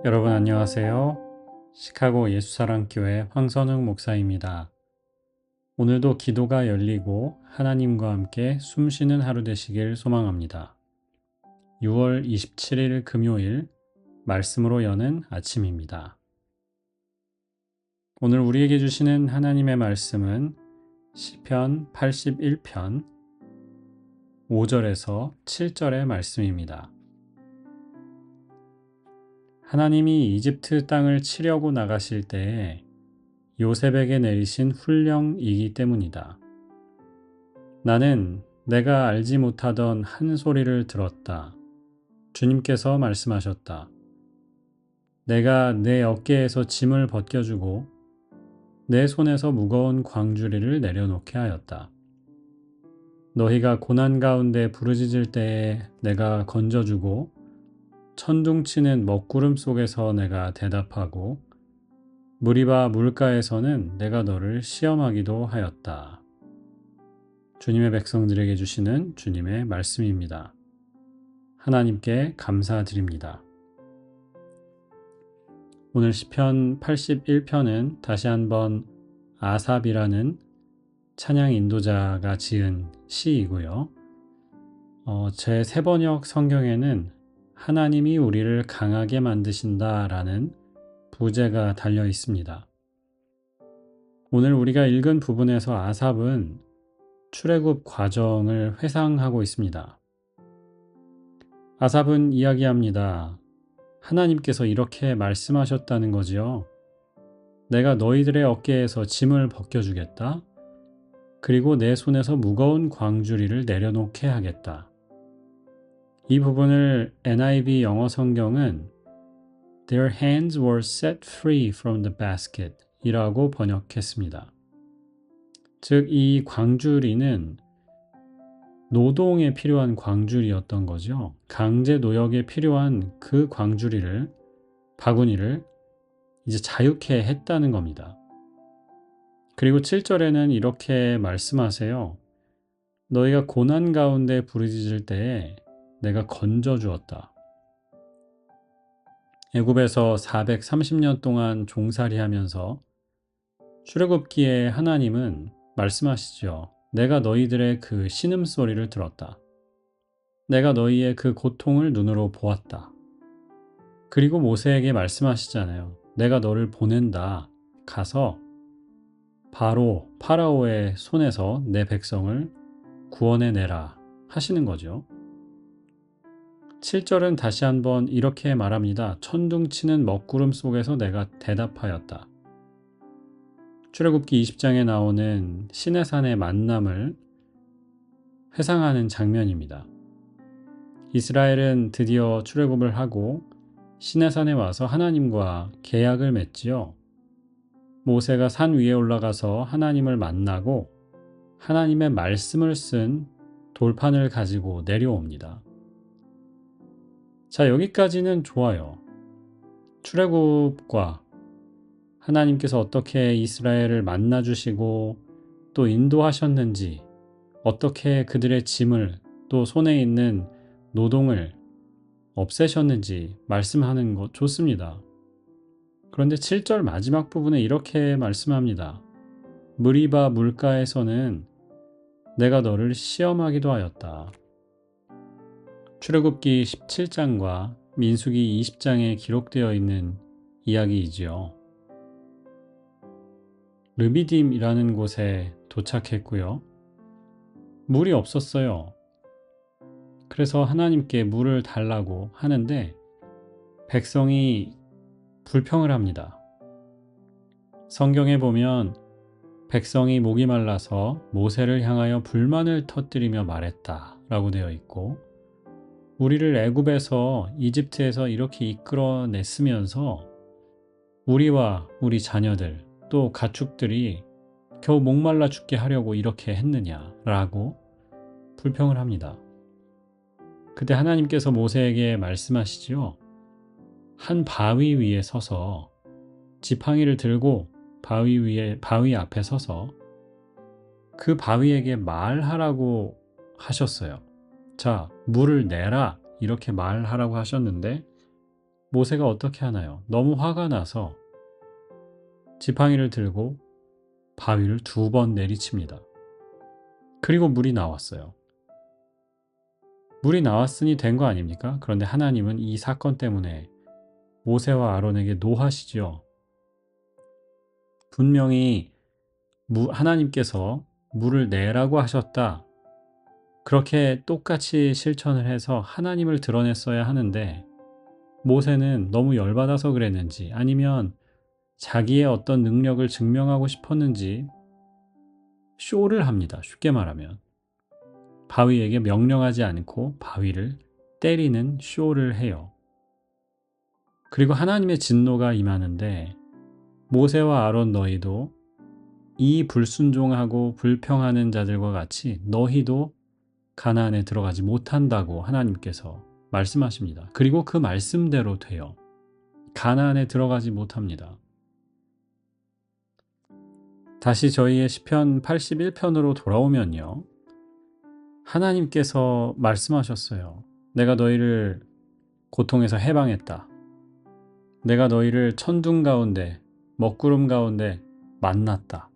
여러분 안녕하세요. 시카고 예수사랑교회 황선웅 목사입니다. 오늘도 기도가 열리고 하나님과 함께 숨쉬는 하루 되시길 소망합니다. 6월 27일 금요일 말씀으로 여는 아침입니다. 오늘 우리에게 주시는 하나님의 말씀은 시편 81편 5절에서 7절의 말씀입니다. 하나님이 이집트 땅을 치려고 나가실 때에 요셉에게 내리신 훈령이기 때문이다. 나는 내가 알지 못하던 한 소리를 들었다. 주님께서 말씀하셨다. 내가 내 어깨에서 짐을 벗겨주고 내 손에서 무거운 광주리를 내려놓게 하였다. 너희가 고난 가운데 부르짖을 때에 내가 건져주고 천둥치는 먹구름 속에서 내가 대답하고 무리바 물가에서는 내가 너를 시험하기도 하였다. 주님의 백성들에게 주시는 주님의 말씀입니다. 하나님께 감사드립니다. 오늘 시편 81편은 다시 한번 아삽이라는 찬양 인도자가 지은 시이고요. 제 세번역 성경에는 하나님이 우리를 강하게 만드신다라는 부제가 달려 있습니다. 오늘 우리가 읽은 부분에서 아삽은 출애굽 과정을 회상하고 있습니다. 아삽은 이야기합니다. 하나님께서 이렇게 말씀하셨다는 거지요. 내가 너희들의 어깨에서 짐을 벗겨주겠다. 그리고 내 손에서 무거운 광주리를 내려놓게 하겠다. 이 부분을 NIV 영어 성경은 Their hands were set free from the basket 이라고 번역했습니다. 즉, 이 광주리는 노동에 필요한 광주리였던 거죠. 강제 노역에 필요한 그 광주리를, 바구니를 이제 자유케 했다는 겁니다. 그리고 7절에는 이렇게 말씀하세요. 너희가 고난 가운데 부르짖을 때에 내가 건져주었다. 애굽에서 430년 동안 종살이하면서 출애굽기에 하나님은 말씀하시죠. 내가 너희들의 그 신음소리를 들었다. 내가 너희의 그 고통을 눈으로 보았다. 그리고 모세에게 말씀하시잖아요. 내가 너를 보낸다. 가서 파라오의 손에서 내 백성을 구원해내라 하시는 거죠. 7절은 다시 한번 이렇게 말합니다. 천둥치는 먹구름 속에서 내가 대답하였다. 출애굽기 20장에 나오는 시내산의 만남을 회상하는 장면입니다. 이스라엘은 드디어 출애굽을 하고 시내산에 와서 하나님과 계약을 맺지요. 모세가 산 위에 올라가서 하나님을 만나고 하나님의 말씀을 쓴 돌판을 가지고 내려옵니다. 자, 여기까지는 좋아요. 출애굽과 하나님께서 어떻게 이스라엘을 만나주시고 또 인도하셨는지, 어떻게 그들의 짐을 또 손에 있는 노동을 없애셨는지 말씀하는 것 좋습니다. 그런데 7절 마지막 부분에 이렇게 말씀합니다. 무리바 물가에서는 내가 너를 시험하기도 하였다. 출애굽기 17장과 민수기 20장에 기록되어 있는 이야기이지요. 르비딤이라는 곳에 도착했고요. 물이 없었어요. 그래서 하나님께 물을 달라고 하는데 백성이 불평을 합니다. 성경에 보면 백성이 목이 말라서 모세를 향하여 불만을 터뜨리며 말했다 라고 되어 있고, 우리를 애굽에서 이집트에서 이렇게 이끌어냈으면서 우리와 우리 자녀들 또 가축들이 겨우 목말라 죽게 하려고 이렇게 했느냐라고 불평을 합니다. 그때 하나님께서 모세에게 말씀하시지요. 한 바위 위에 서서 지팡이를 들고 바위 앞에 서서 그 바위에게 말하라고 하셨어요. 자, 물을 내라 이렇게 말하라고 하셨는데 모세가 어떻게 하나요? 너무 화가 나서 지팡이를 들고 바위를 2번 내리칩니다. 그리고 물이 나왔어요. 물이 나왔으니 된 거 아닙니까? 그런데 하나님은 이 사건 때문에 모세와 아론에게 노하시죠. 분명히 하나님께서 물을 내라고 하셨다. 그렇게 똑같이 실천을 해서 하나님을 드러냈어야 하는데 모세는 너무 열받아서 그랬는지 아니면 자기의 어떤 능력을 증명하고 싶었는지 쇼를 합니다. 쉽게 말하면. 바위에게 명령하지 않고 바위를 때리는 쇼를 해요. 그리고 하나님의 진노가 임하는데 모세와 아론 너희도 이 불순종하고 불평하는 자들과 같이 너희도 가나안에 들어가지 못한다고 하나님께서 말씀하십니다. 그리고 그 말씀대로 돼요. 가나안에 들어가지 못합니다. 다시 저희의 시편 81편으로 돌아오면요. 하나님께서 말씀하셨어요. 내가 너희를 고통에서 해방했다. 내가 너희를 천둥 가운데, 먹구름 가운데 만났다.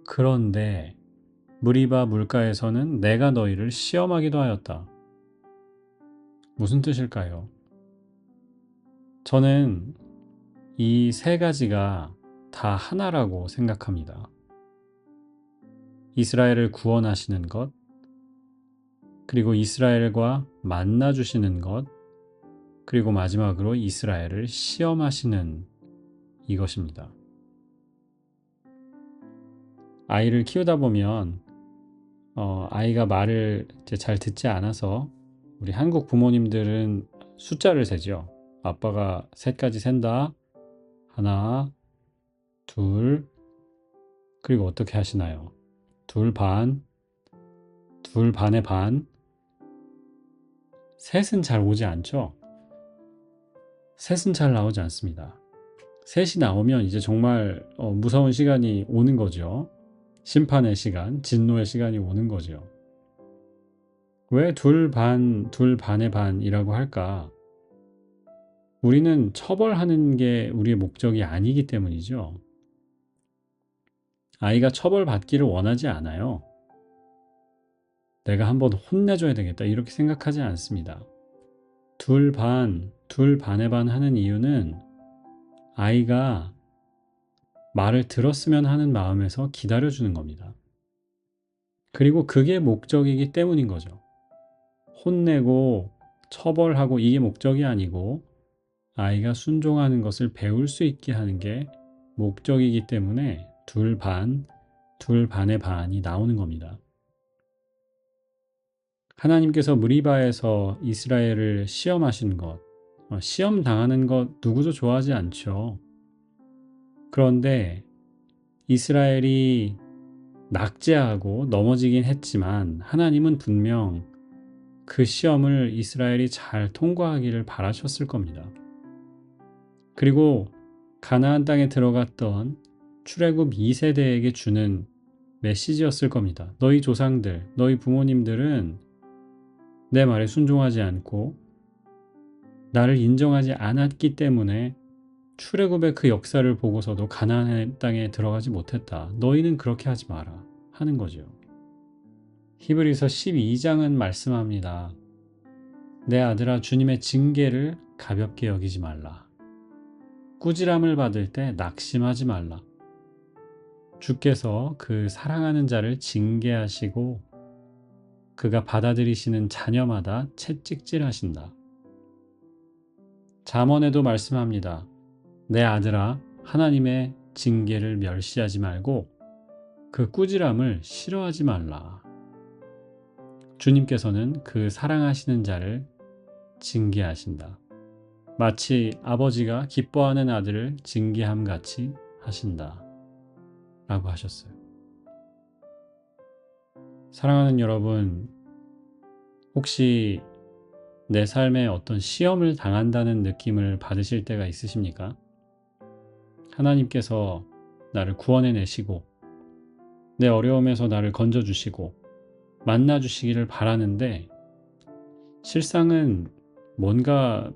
그런데 무리바 물가에서는 내가 너희를 시험하기도 하였다. 무슨 뜻일까요? 저는 이 3가지가 다 하나라고 생각합니다. 이스라엘을 구원하시는 것, 그리고 이스라엘과 만나주시는 것, 그리고 마지막으로 이스라엘을 시험하시는 이것입니다. 아이를 키우다 보면 아이가 말을 잘 듣지 않아서 우리 한국 부모님들은 숫자를 세죠. 아빠가 3까지 센다. 하나, 둘, 그리고 어떻게 하시나요? 2 반, 2 반의 반. 셋은 잘 오지 않죠? 셋은 잘 나오지 않습니다. 셋이 나오면 이제 정말 무서운 시간이 오는 거죠. 심판의 시간, 진노의 시간이 오는 거죠. 왜 2 반, 2 반의 반이라고 할까? 우리는 처벌하는 게 우리의 목적이 아니기 때문이죠. 아이가 처벌받기를 원하지 않아요. 내가 한번 혼내줘야 되겠다 이렇게 생각하지 않습니다. 2 반, 2 반의 반 하는 이유는 아이가 말을 들었으면 하는 마음에서 기다려주는 겁니다. 그리고 그게 목적이기 때문인 거죠. 혼내고 처벌하고 이게 목적이 아니고 아이가 순종하는 것을 배울 수 있게 하는 게 목적이기 때문에 2 반, 2 반의 반이 나오는 겁니다. 하나님께서 무리바에서 이스라엘을 시험하신 것, 시험 당하는 것 누구도 좋아하지 않죠. 그런데 이스라엘이 낙제하고 넘어지긴 했지만 하나님은 분명 그 시험을 이스라엘이 잘 통과하기를 바라셨을 겁니다. 그리고 가나안 땅에 들어갔던 출애굽 2세대에게 주는 메시지였을 겁니다. 너희 조상들, 너희 부모님들은 내 말에 순종하지 않고 나를 인정하지 않았기 때문에 출애굽의 그 역사를 보고서도 가나안 땅에 들어가지 못했다. 너희는 그렇게 하지 마라 하는 거죠. 히브리서 12장은 말씀합니다. 내 아들아 주님의 징계를 가볍게 여기지 말라. 꾸지람을 받을 때 낙심하지 말라. 주께서 그 사랑하는 자를 징계하시고 그가 받아들이시는 자녀마다 채찍질하신다. 잠언에도 말씀합니다. 내 아들아 하나님의 징계를 멸시하지 말고 그 꾸지람을 싫어하지 말라. 주님께서는 그 사랑하시는 자를 징계하신다. 마치 아버지가 기뻐하는 아들을 징계함 같이 하신다. 라고 하셨어요. 사랑하는 여러분, 혹시 내 삶에 어떤 시험을 당한다는 느낌을 받으실 때가 있으십니까? 하나님께서 나를 구원해내시고 내 어려움에서 나를 건져주시고 만나주시기를 바라는데 실상은 뭔가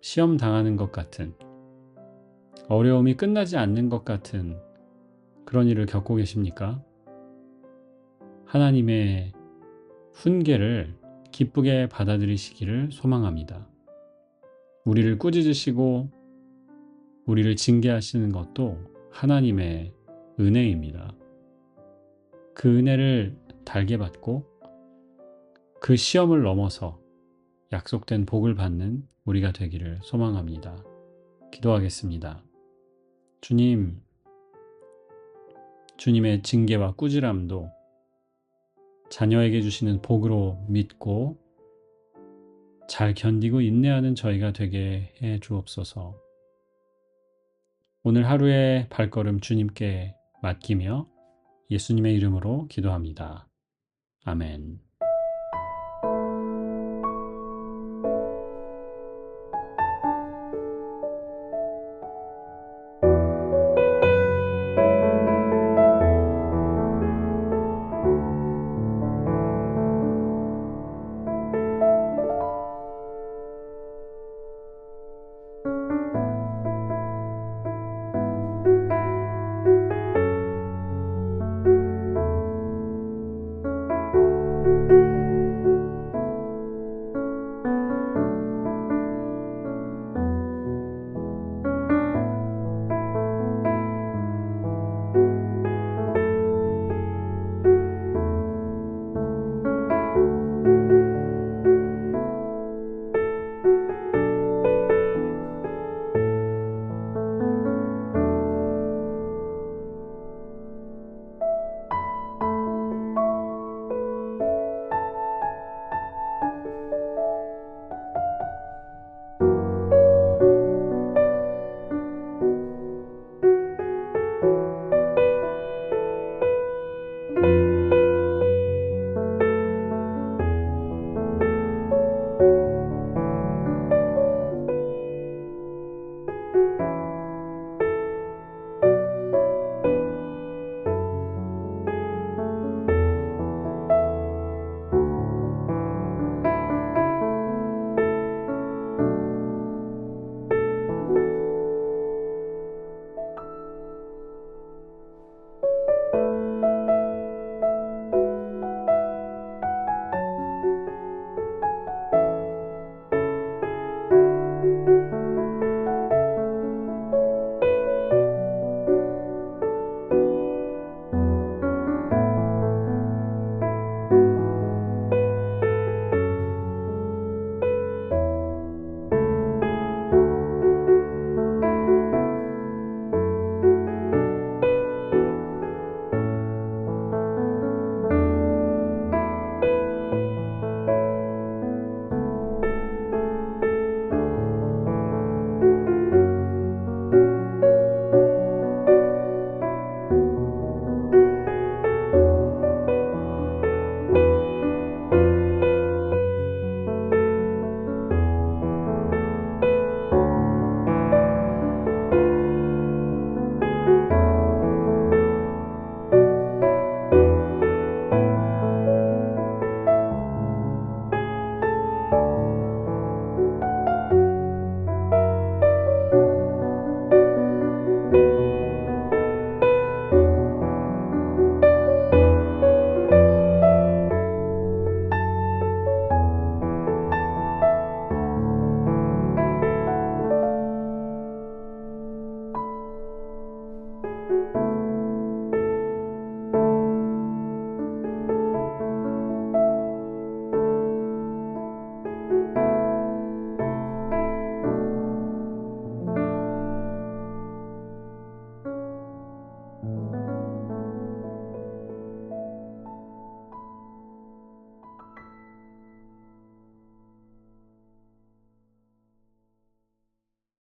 시험 당하는 것 같은, 어려움이 끝나지 않는 것 같은 그런 일을 겪고 계십니까? 하나님의 훈계를 기쁘게 받아들이시기를 소망합니다. 우리를 꾸짖으시고 우리를 징계하시는 것도 하나님의 은혜입니다. 그 은혜를 달게 받고 그 시험을 넘어서 약속된 복을 받는 우리가 되기를 소망합니다. 기도하겠습니다. 주님, 주님의 징계와 꾸지람도 자녀에게 주시는 복으로 믿고 잘 견디고 인내하는 저희가 되게 해 주옵소서. 오늘 하루의 발걸음 주님께 맡기며 예수님의 이름으로 기도합니다. 아멘.